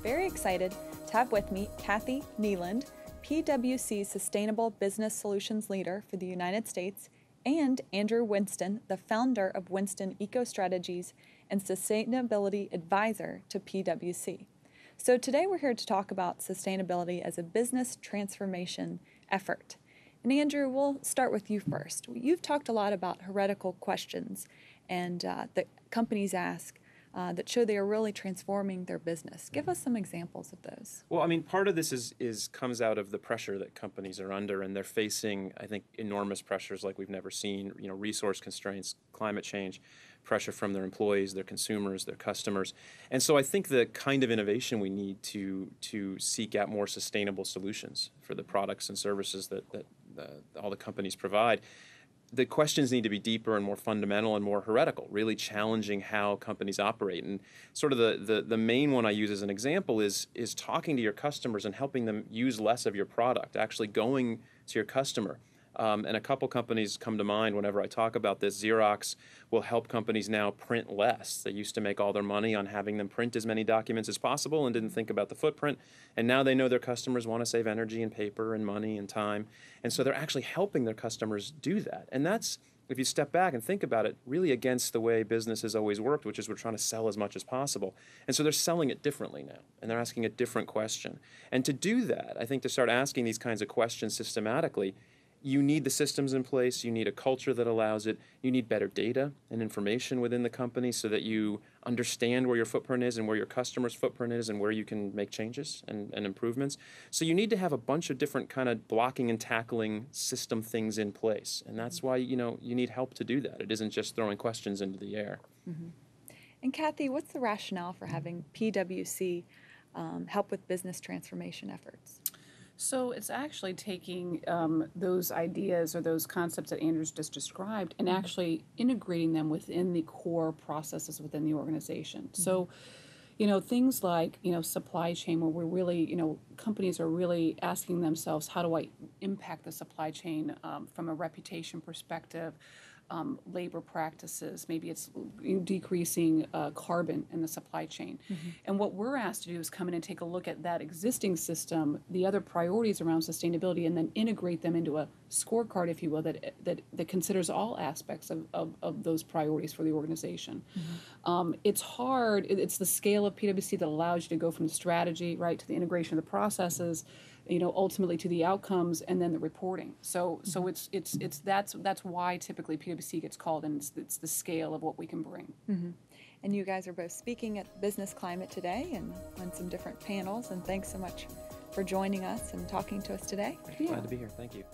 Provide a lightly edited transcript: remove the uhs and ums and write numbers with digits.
very excited to have with me Kathy Neeland, PwC Sustainable Business Solutions Leader for the United States, and Andrew Winston, the founder of Winston EcoStrategies and Sustainability Advisor to PwC. So today we're here to talk about sustainability as a business transformation effort. And Andrew, we'll start with you first. You've talked a lot about heretical questions and that companies ask that show they are really transforming their business. Give us some examples of those. Well, I mean, part of this comes out of the pressure that companies are under, and they're facing, I think, enormous pressures like we've never seen. You know, resource constraints, climate change, pressure from their employees, their consumers, their customers. And so I think the kind of innovation we need to seek out more sustainable solutions for the products and services that all the companies provide. The questions need to be deeper and more fundamental and more heretical, really challenging how companies operate. And sort of the main one I use as an example is talking to your customers and helping them use less of your product, actually going to your customer. And a couple companies come to mind whenever I talk about this. Xerox will help companies now print less. They used to make all their money on having them print as many documents as possible and didn't think about the footprint. And now they know their customers want to save energy and paper and money and time. And so they're actually helping their customers do that. And that's, if you step back and think about it, really against the way business has always worked, which is we're trying to sell as much as possible. And so they're selling it differently now, and they're asking a different question. And to do that, I think to start asking these kinds of questions systematically, you need the systems in place, you need a culture that allows it, you need better data and information within the company so that you understand where your footprint is and where your customer's footprint is and where you can make changes and improvements. So you need to have a bunch of different kind of blocking and tackling system things in place. And that's why, you need help to do that. It isn't just throwing questions into the air. Mm-hmm. And Kathy, what's the rationale for having PwC help with business transformation efforts? So it's actually taking those ideas or those concepts that Andrew's just described and actually integrating them within the core processes within the organization. So, things like, supply chain, where we're really, companies are really asking themselves, how do I impact the supply chain from a reputation perspective? Labor practices, maybe it's decreasing carbon in the supply chain. Mm-hmm. And what we're asked to do is come in and take a look at that existing system, the other priorities around sustainability, and then integrate them into a scorecard, if you will, that considers all aspects of those priorities for the organization. Mm-hmm. It's hard. It's the scale of PwC that allows you to go from the strategy, right, to the integration of the processes, ultimately to the outcomes and then the reporting. So that's why typically PwC gets called, and it's the scale of what we can bring. Mm-hmm. And you guys are both speaking at Business Climate today and on some different panels, and thanks so much for joining us and talking to us today. Glad to be here. Thank you.